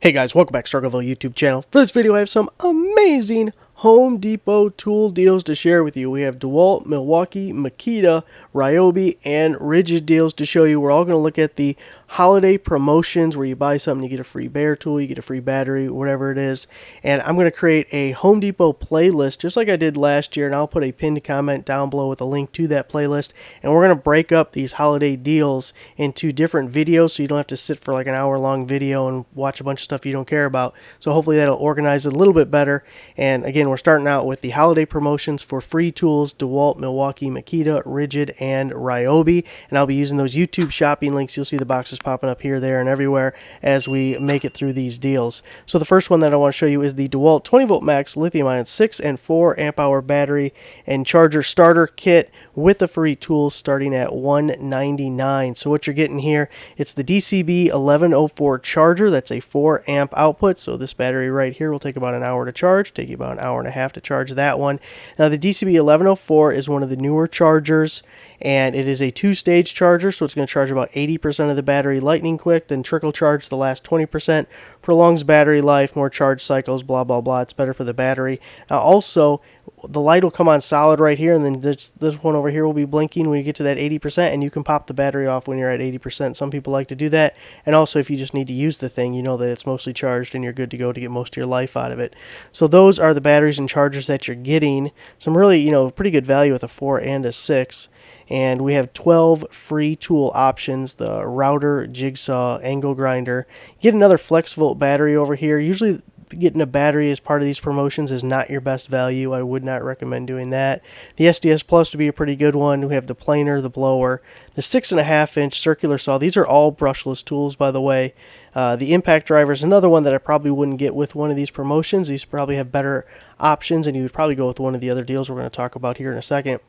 Hey guys, welcome back to Struggleville YouTube channel. For this video I have some amazing Home Depot tool deals to share with you. We have DeWALT, Milwaukee, Makita, Ryobi, and RIDGID deals to show you. We're all going to look at the holiday promotions where you buy something, you get a free bear tool, you get a free battery, whatever it is. And I'm going to create a Home Depot playlist just like I did last year, and I'll put a pinned comment down below with a link to that playlist. And we're going to break up these holiday deals into different videos so you don't have to sit for like an hour-long video and watch a bunch of stuff you don't care about. So hopefully that'll organize it a little bit better. And again, we're starting out with the holiday promotions for free tools: DeWALT, Milwaukee, Makita, RIDGID, and Ryobi. And I'll be using those YouTube shopping links. You'll see the boxes popping up here, there, and everywhere as we make it through these deals. So the first one that I want to show you is the DeWALT 20 volt max lithium-ion 6 and 4 amp hour battery and charger starter kit with a free tool starting at $199. So what you're getting here, it's the DCB 1104 charger. That's a 4 amp output. So this battery right here will take about an hour to charge, take you about an hour and a half to charge that one. Now the DCB 1104 is one of the newer chargers, and it is a two-stage charger, so it's going to charge about 80% of the battery lightning quick, then trickle charge the last 20%, prolongs battery life, more charge cycles, blah blah blah. It's better for the battery. Now also, the light will come on solid right here, and then this one over here will be blinking when you get to that 80%, and you can pop the battery off when you're at 80%. Some people like to do that, and also if you just need to use the thing, you know that it's mostly charged and you're good to go to get most of your life out of it. So those are the batteries and chargers that you're getting. Some really, pretty good value with a 4 and a 6. And we have 12 free tool options: the router, jigsaw, angle grinder. You get another flex volt battery over here. Usually getting a battery as part of these promotions is not your best value. I would not recommend doing that. The SDS Plus would be a pretty good one. We have the planer, the blower, the 6.5 inch circular saw. These are all brushless tools, by the way. The impact driver is another one that I probably wouldn't get with one of these promotions. These probably have better options, and you would probably go with one of the other deals we're going to talk about here in a second.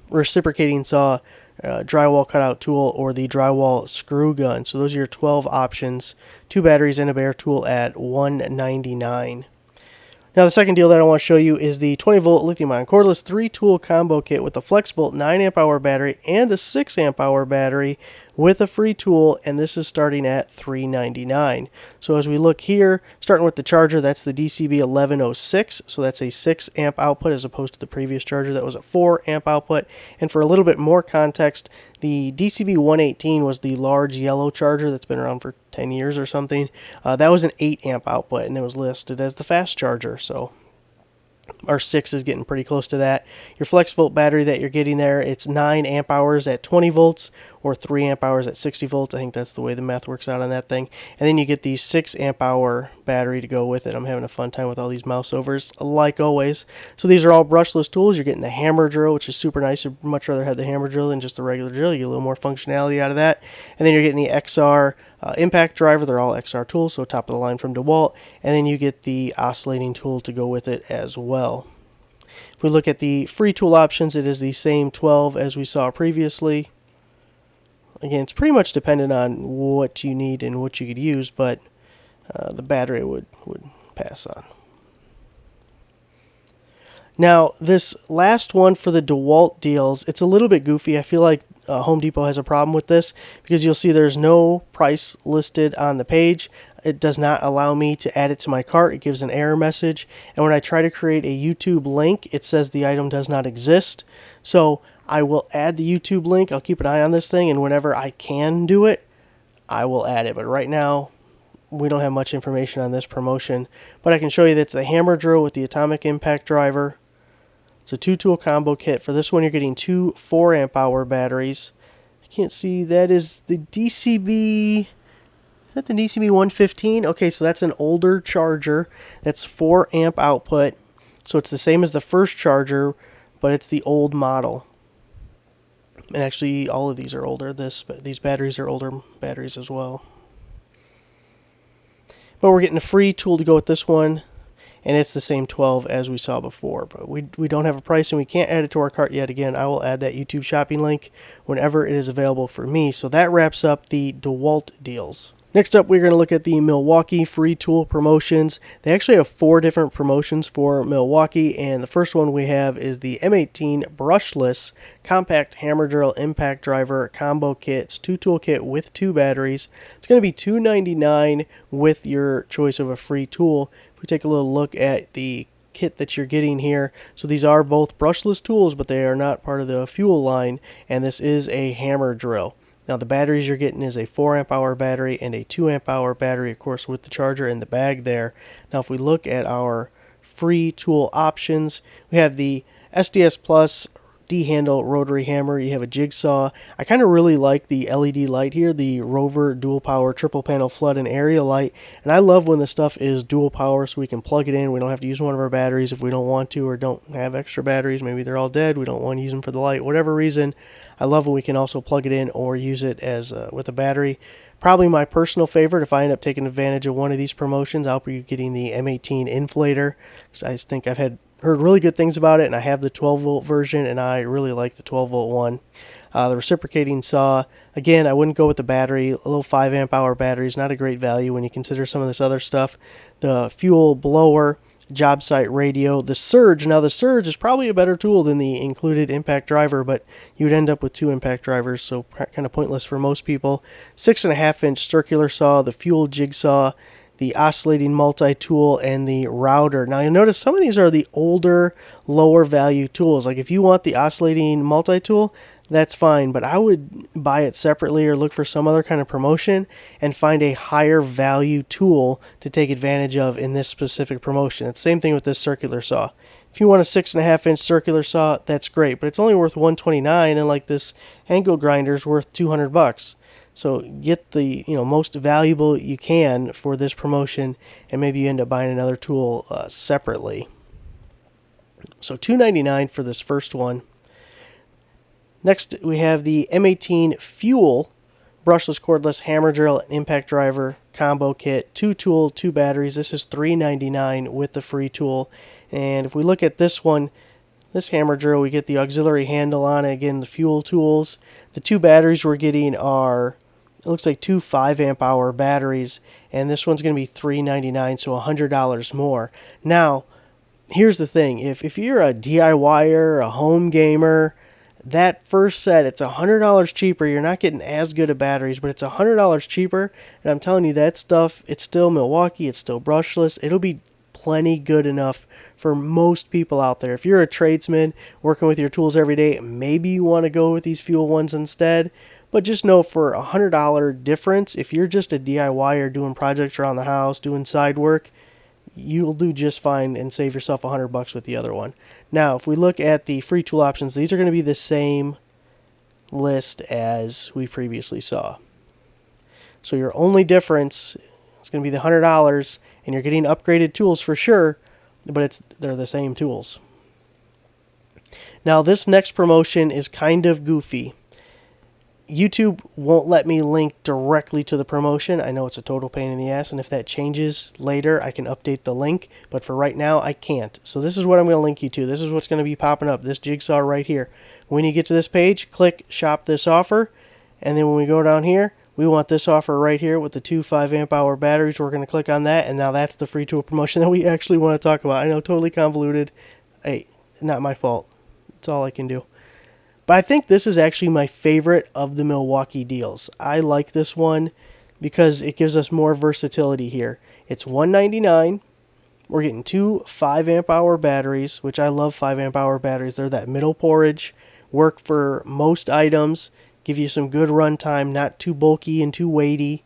Reciprocating saw, drywall cutout tool, or the drywall screw gun. So those are your 12 options. 2 batteries and a bare tool at $199. Now the second deal that I want to show you is the 20 volt lithium-ion cordless 3-tool combo kit with a FlexBolt 9 amp hour battery and a 6 amp hour battery with a free tool, and this is starting at $399. So as we look here, starting with the charger, that's the DCB 1106, so that's a 6 amp output as opposed to the previous charger that was a 4 amp output. And for a little bit more context, the DCB 118 was the large yellow charger that's been around for 10 years or something. That was an 8 amp output, and it was listed as the fast charger. So our 6 is getting pretty close to that. Your flex volt battery that you're getting there, it's 9 amp hours at 20 volts or 3 amp hours at 60 volts. I think that's the way the math works out on that thing. And then you get the 6 amp hour battery to go with it. I'm having a fun time with all these mouse overs, like always. So these are all brushless tools. You're getting the hammer drill, which is super nice. I'd much rather have the hammer drill than just the regular drill. You get a little more functionality out of that. And then you're getting the XR impact driver. They're all XR tools, so top of the line from DeWALT. And then you get the oscillating tool to go with it as well. If we look at the free tool options, it is the same 12 as we saw previously. Again, it's pretty much dependent on what you need and what you could use, but the battery would pass on. Now, this last one for the DeWALT deals, it's a little bit goofy. I feel like Home Depot has a problem with this because you'll see there's no price listed on the page. It does not allow me to add it to my cart. It gives an error message. And when I try to create a YouTube link, it says the item does not exist. So I will add the YouTube link. I'll keep an eye on this thing, and whenever I can do it, I will add it. But right now, we don't have much information on this promotion. But I can show you that it's the hammer drill with the atomic impact driver. It's a 2-tool combo kit. For this one, you're getting 2 4 amp hour batteries. I can't see. That is the DCB. Is that the DCB 115? Okay, so that's an older charger. That's 4 amp output. So it's the same as the first charger, but it's the old model. And actually, all of these are older. These batteries are older batteries as well. But we're getting a free tool to go with this one, and it's the same 12 as we saw before. But we don't have a price, and we can't add it to our cart yet. Again, I will add that YouTube shopping link whenever it is available for me. So that wraps up the DeWALT deals. Next up, we're going to look at the Milwaukee free tool promotions. They actually have 4 different promotions for Milwaukee, and the first one we have is the M18 brushless compact hammer drill impact driver combo kit. It's 2-tool kit with 2 batteries. It's going to be $2.99 with your choice of a free tool. If we take a little look at the kit that you're getting here, so these are both brushless tools, but they are not part of the fuel line, and this is a hammer drill. Now the batteries you're getting is a 4 amp hour battery and a 2 amp hour battery, of course, with the charger in the bag there. Now if we look at our free tool options, we have the SDS Plus D-handle rotary hammer. You have a jigsaw. I kind of really like the LED light here, the Rover dual power triple panel flood and area light, and I love when the stuff is dual power so we can plug it in. We don't have to use one of our batteries if we don't want to or don't have extra batteries. Maybe they're all dead, we don't want to use them for the light, whatever reason. I love when we can also plug it in or use it as with a battery. Probably my personal favorite, if I end up taking advantage of one of these promotions, I'll be getting the M18 inflator, because I think I've heard really good things about it, and I have the 12-volt version, and I really like the 12-volt one. The reciprocating saw, again, I wouldn't go with the battery. A little 5 amp hour battery is not a great value when you consider some of this other stuff. The fuel blower, job site radio, the Surge. Now the Surge is probably a better tool than the included impact driver, but you'd end up with 2 impact drivers, so kind of pointless for most people. 6.5-inch circular saw, the fuel jigsaw, the oscillating multi-tool, and the router. Now you'll notice some of these are the older, lower value tools. Like if you want the oscillating multi-tool, that's fine, but I would buy it separately or look for some other kind of promotion and find a higher value tool to take advantage of in this specific promotion. It's the same thing with this circular saw. If you want a 6.5-inch circular saw, that's great, but it's only worth $129, and like this angle grinder is worth $200. So get the most valuable you can for this promotion, and maybe you end up buying another tool separately. So $2.99 for this first one. Next, we have the M18 Fuel brushless cordless hammer drill and impact driver combo kit, 2 tool, 2 batteries. This is $3.99 with the free tool. And if we look at this one, this hammer drill, we get the auxiliary handle on it. Again, the fuel tools. The 2 batteries we're getting are, it looks like 2 5 amp hour batteries, and this one's going to be $3.99, so $100 more. Now, here's the thing. If you're a DIYer, a home gamer, that first set, it's $100 cheaper. You're not getting as good of batteries, but it's $100 cheaper. And I'm telling you, that stuff, it's still Milwaukee, it's still brushless. It'll be plenty good enough for most people out there. If you're a tradesman working with your tools every day, maybe you want to go with these fuel ones instead. But just know, for a $100 difference, if you're just a DIYer doing projects around the house, doing side work, you'll do just fine and save yourself $100 with the other one. Now, if we look at the free tool options, these are going to be the same list as we previously saw. So your only difference is going to be the $100, and you're getting upgraded tools for sure, but they're the same tools. Now, this next promotion is kind of goofy. YouTube won't let me link directly to the promotion. I know it's a total pain in the ass, and if that changes later, I can update the link, but for right now, I can't. So this is what I'm going to link you to. This is what's going to be popping up, this jigsaw right here. When you get to this page, click Shop This Offer, and then when we go down here, we want this offer right here with the 2 5 amp hour batteries. We're going to click on that, and now that's the free tool promotion that we actually want to talk about. I know, totally convoluted. Hey, not my fault. It's all I can do. But I think this is actually my favorite of the Milwaukee deals. I like this one because it gives us more versatility here. It's $199. We're getting 2 5 amp hour batteries, which I love 5 amp hour batteries. They're that middle porridge, work for most items, give you some good run time, not too bulky and too weighty.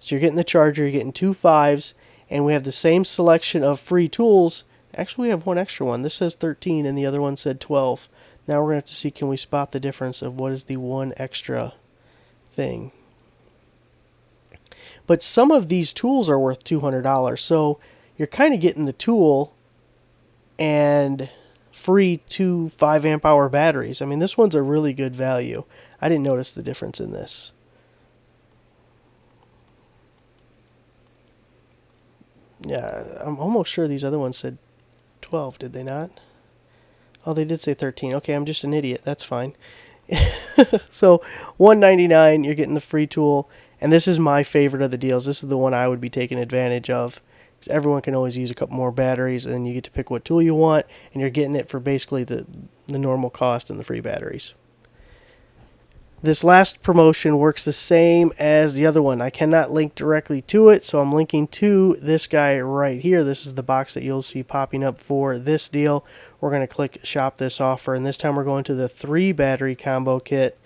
So you're getting the charger, you're getting 2 5s, and we have the same selection of free tools. Actually, we have one extra one. This says 13 and the other one said 12. Now we're going to have to see, can we spot the difference of what is the one extra thing. But some of these tools are worth $200, so you're kind of getting the tool and free 2 5 amp hour batteries. I mean, this one's a really good value. I didn't notice the difference in this. Yeah, I'm almost sure these other ones said 12, did they not? Oh, they did say 13. Okay, I'm just an idiot. That's fine. So $199, you're getting the free tool, And this is my favorite of the deals. This is the one I would be taking advantage of, because everyone can always use a couple more batteries, and then you get to pick what tool you want, and you're getting it for basically the normal cost and the free batteries. This last promotion works the same as the other one. I cannot link directly to it, so I'm linking to this guy right here. This is the box that you'll see popping up for this deal. We're going to click shop this offer, and this time we're going to the 3 battery combo kit,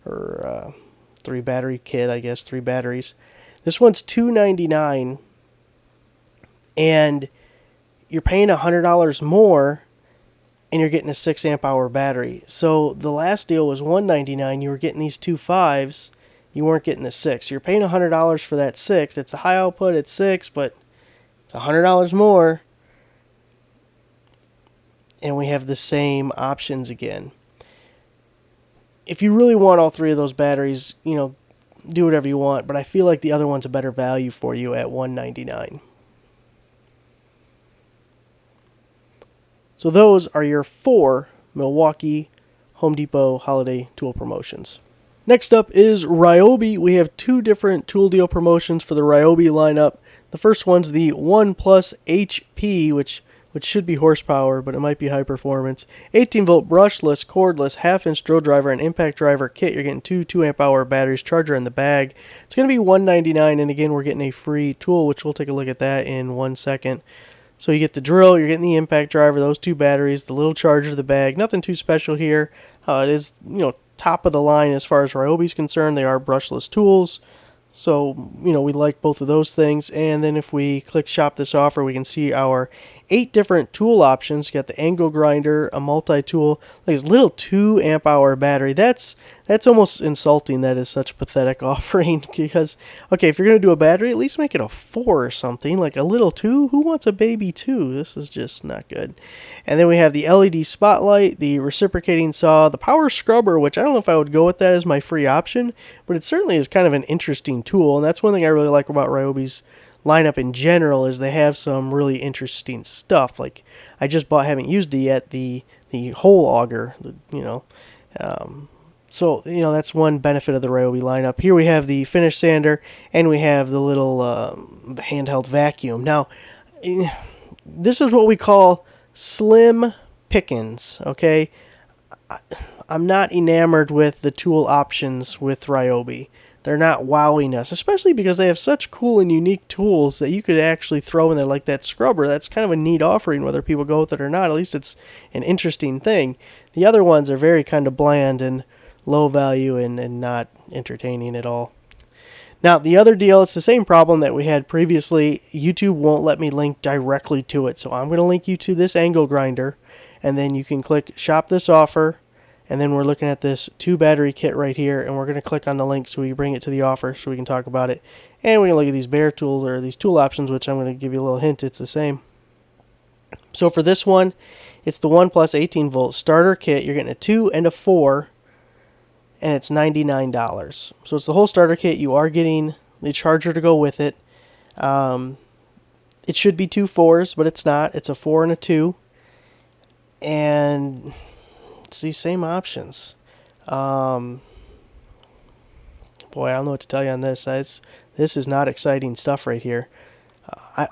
or 3 battery kit, I guess, 3 batteries. This one's $299, and you're paying $100 more, and you're getting a 6 amp hour battery. So the last deal was $199. You were getting these 2 5s. You weren't getting the 6. You're paying $100 for that 6. It's a high output, it's 6, but it's $100 more. And we have the same options again. If you really want all 3 of those batteries, you know, do whatever you want, but I feel like the other one's a better value for you at $199. So those are your 4 Milwaukee Home Depot holiday tool promotions. Next up is Ryobi. We have 2 different tool deal promotions for the Ryobi lineup. The first one's the 1 Plus HP, which should be horsepower, but it might be high performance. 18-volt brushless, cordless, half-inch drill driver, and impact driver kit. You're getting 2 2-amp-hour batteries, charger in the bag. It's going to be $199, and again, we're getting a free tool, which we'll take a look at that in 1 second. So you get the drill, you're getting the impact driver, those 2 batteries, the little charger, the bag. Nothing too special here. It is, you know, top of the line as far as Ryobi's concerned. They are brushless tools. So, you know, we like both of those things. And then if we click shop this offer, we can see our 8 different tool options. You got the angle grinder, a multi-tool, like this little 2 amp hour battery. That's almost insulting. That is such a pathetic offering, because, okay, if you're going to do a battery, at least make it a 4 or something, like a little 2. Who wants a baby 2? This is just not good. And then we have the LED spotlight, the reciprocating saw, the power scrubber, which I don't know if I would go with that as my free option, but it certainly is kind of an interesting tool. And that's one thing I really like about Ryobi's lineup in general, is they have some really interesting stuff. Like, I just bought, haven't used it yet, the hole auger, you know. So, you know, that's one benefit of the Ryobi lineup. Here we have the finish sander, and we have the little handheld vacuum. Now, this is what we call slim pickings, okay? I'm not enamored with the tool options with Ryobi. They're not wowing us, especially because they have such cool and unique tools that you could actually throw in there, like that scrubber. That's kind of a neat offering, whether people go with it or not. At least it's an interesting thing. The other ones are very kind of bland and low value and not entertaining at all. Now, the other deal, it's the same problem that we had previously. YouTube won't let me link directly to it, so I'm going to link you to this angle grinder, and then you can click shop this offer, and then we're looking at this 2 battery kit right here, and we're going to click on the link so we bring it to the offer so we can talk about it. And we're going to look at these bare tools, or these tool options, which I'm going to give you a little hint, it's the same. So for this one, it's the 1 Plus 18-volt starter kit. You're getting a 2 and a 4, and it's $99. So it's the whole starter kit. You are getting the charger to go with it. It should be 2 4s, but it's not. It's a 4 and a 2. And it's these same options. Boy, I don't know what to tell you on this. This is not exciting stuff right here.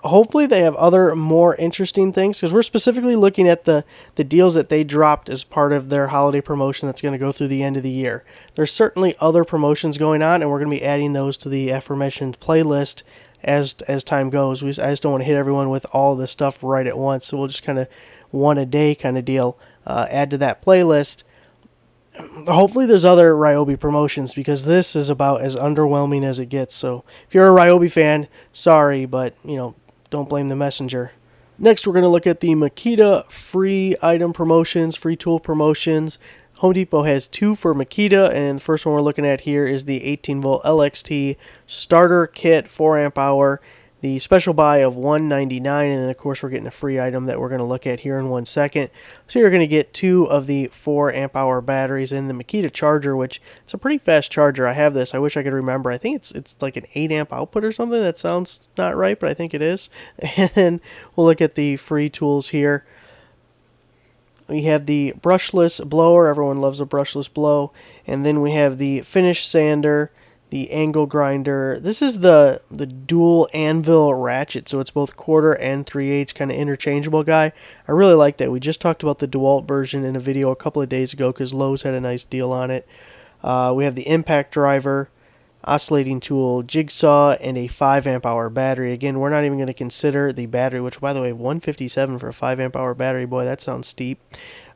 Hopefully they have other more interesting things, because we're specifically looking at the deals that they dropped as part of their holiday promotion that's going to go through the end of the year. There's certainly other promotions going on, and we're going to be adding those to the aforementioned playlist as time goes. I just don't want to hit everyone with all this stuff right at once, so we'll just kind of one a day kind of deal add to that playlist. Hopefully there's other Ryobi promotions, because this is about as underwhelming as it gets. So if you're a Ryobi fan, sorry, but, you know, don't blame the messenger. Next, we're going to look at the Makita free item promotions, free tool promotions. Home Depot has 2 for Makita, and the first one we're looking at here is the 18-volt LXT starter kit, 4 amp hour. The special buy of $199, and then of course we're getting a free item that we're going to look at here in 1 second. So you're going to get 2 of the 4 amp hour batteries and the Makita charger, which it's a pretty fast charger. I have this. I wish I could remember. I think it's like an 8 amp output or something. That sounds not right, but I think it is. And then we'll look at the free tools here. We have the brushless blower. Everyone loves a brushless blow. And then we have the finish sander, the angle grinder. This is the dual anvil ratchet, so it's both 1/4 and 3/8 kind of interchangeable guy. I really like that. We just talked about the DeWALT version in a video a couple of days ago because Lowe's had a nice deal on it. We have the impact driver, oscillating tool, jigsaw, and a 5 amp hour battery. Again, we're not even going to consider the battery, which, by the way, 157 for a 5 amp hour battery. Boy, that sounds steep.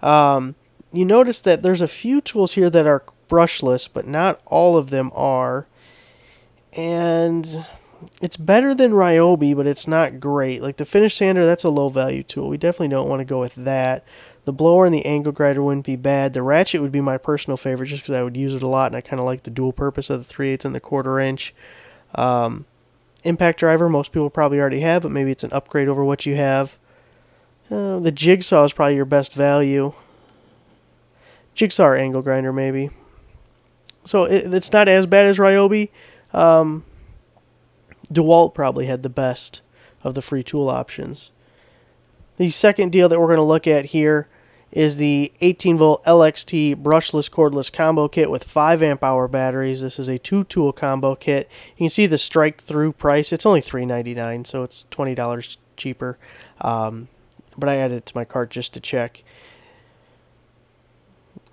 You notice that there's a few tools here that are brushless, but not all of them are. And it's better than Ryobi, but it's not great. Like the finish sander, that's a low value tool. We definitely don't want to go with that. The blower and the angle grinder wouldn't be bad. The ratchet would be my personal favorite just because I would use it a lot, and I kind of like the dual purpose of the 3/8 and the 1/4 inch. Impact driver, most people probably already have, but maybe it's an upgrade over what you have. The jigsaw is probably your best value. Jigsaw or angle grinder, maybe. So it's not as bad as Ryobi. DeWALT probably had the best of the free tool options. The second deal that we're going to look at here is the 18-volt LXT brushless cordless combo kit with 5 amp hour batteries. This is a 2-tool combo kit. You can see the strike-through price. It's only $3.99, so it's $20 cheaper. But I added it to my cart just to check.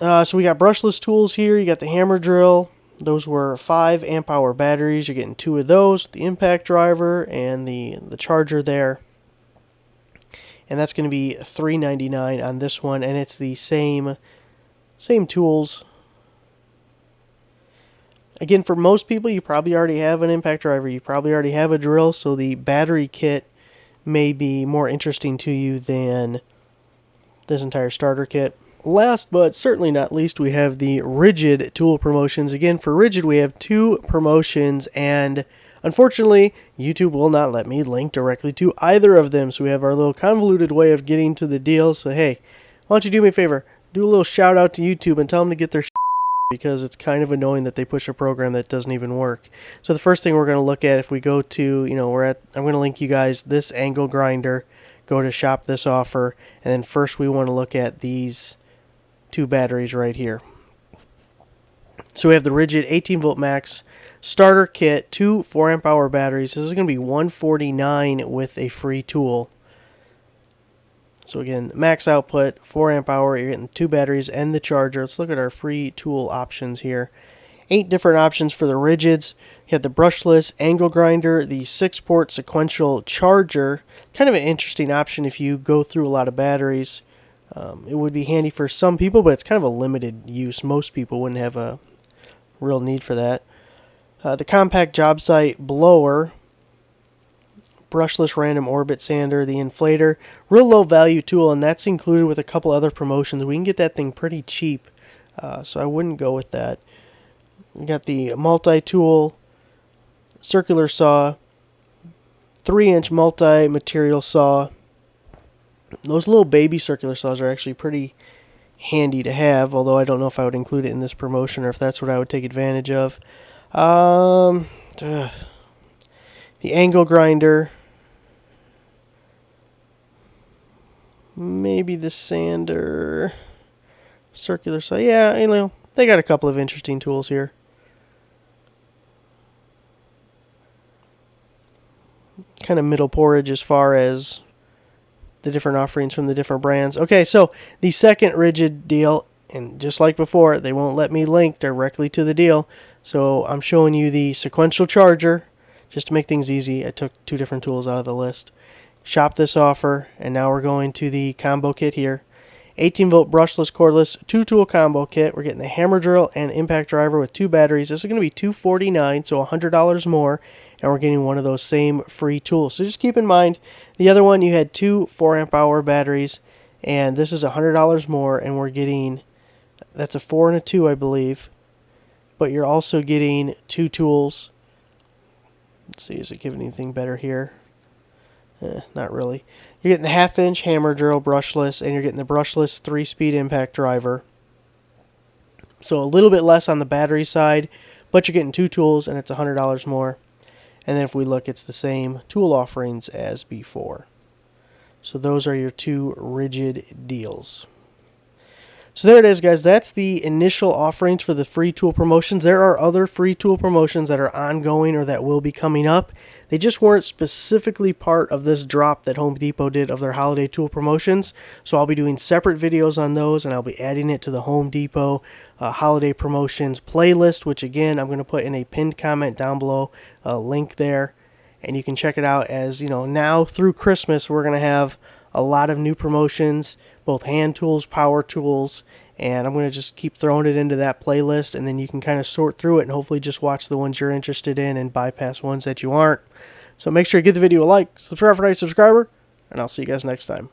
So we got brushless tools here. You got the hammer drill. Those were 5 amp hour batteries. You're getting 2 of those, the impact driver and the charger there. And that's going to be $3.99 on this one, and it's the same tools. Again, for most people, you probably already have an impact driver. You probably already have a drill, so the battery kit may be more interesting to you than this entire starter kit. Last but certainly not least, we have the RIDGID tool promotions. Again, for RIDGID, we have 2 promotions, and unfortunately, YouTube will not let me link directly to either of them. So we have our little convoluted way of getting to the deal. So hey, why don't you do me a favor? Do a little shout out to YouTube and tell them to get their because it's kind of annoying that they push a program that doesn't even work. So the first thing we're going to look at, if we go to, I'm going to link you guys this angle grinder. Go to shop this offer, and then first we want to look at these 2 batteries right here. So we have the RIDGID 18-volt max starter kit, 2 4 amp hour batteries. This is going to be $149 with a free tool. So again, max output, 4 amp hour, you're getting 2 batteries and the charger. Let's look at our free tool options here. 8 different options for the RIDGIDs. You have the brushless angle grinder, the 6-port sequential charger. Kind of an interesting option if you go through a lot of batteries. It would be handy for some people, but it's kind of a limited use. Most people wouldn't have a real need for that. The compact job site blower, brushless random orbit sander, the inflator, real low value tool, and that's included with a couple other promotions. We can get that thing pretty cheap, so I wouldn't go with that. We got the multi-tool, circular saw, 3-inch multi-material saw. Those little baby circular saws are actually pretty handy to have, although I don't know if I would include it in this promotion or if that's what I would take advantage of. The angle grinder, maybe the sander, circular saw. Yeah, they got a couple of interesting tools here. Kind of middle porridge as far as the different offerings from the different brands. Okay, so the second RIDGID deal, and just like before, they won't let me link directly to the deal. So I'm showing you the sequential charger. Just to make things easy, I took 2 different tools out of the list. Shop this offer, and now we're going to the combo kit here. 18-volt brushless cordless 2-tool combo kit. We're getting the hammer drill and impact driver with 2 batteries. This is going to be $249, so $100 more, and we're getting one of those same free tools. So just keep in mind, the other one you had 2 4 amp hour batteries, and this is $100 more, and we're getting, that's a 4 and a 2, I believe, but you're also getting 2 tools. Let's see, is it giving anything better here? Not really. You're getting the 1/2-inch hammer drill brushless, and you're getting the brushless 3-speed impact driver. So a little bit less on the battery side, but you're getting 2 tools, and it's $100 more. And then if we look, it's the same tool offerings as before. So those are your 2 RIDGID deals. So there it is, guys. That's the initial offerings for the free tool promotions. There are other free tool promotions that are ongoing or that will be coming up. They just weren't specifically part of this drop that Home Depot did of their holiday tool promotions. So I'll be doing separate videos on those, and I'll be adding it to the Home Depot holiday promotions playlist, which again, I'm going to put in a pinned comment down below, a link there. And you can check it out. As you know, now through Christmas, we're going to have a lot of new promotions, both hand tools, power tools, and I'm going to just keep throwing it into that playlist, and then you can kind of sort through it and hopefully just watch the ones you're interested in and bypass ones that you aren't. So make sure you give the video a like, subscribe for a subscriber, and I'll see you guys next time.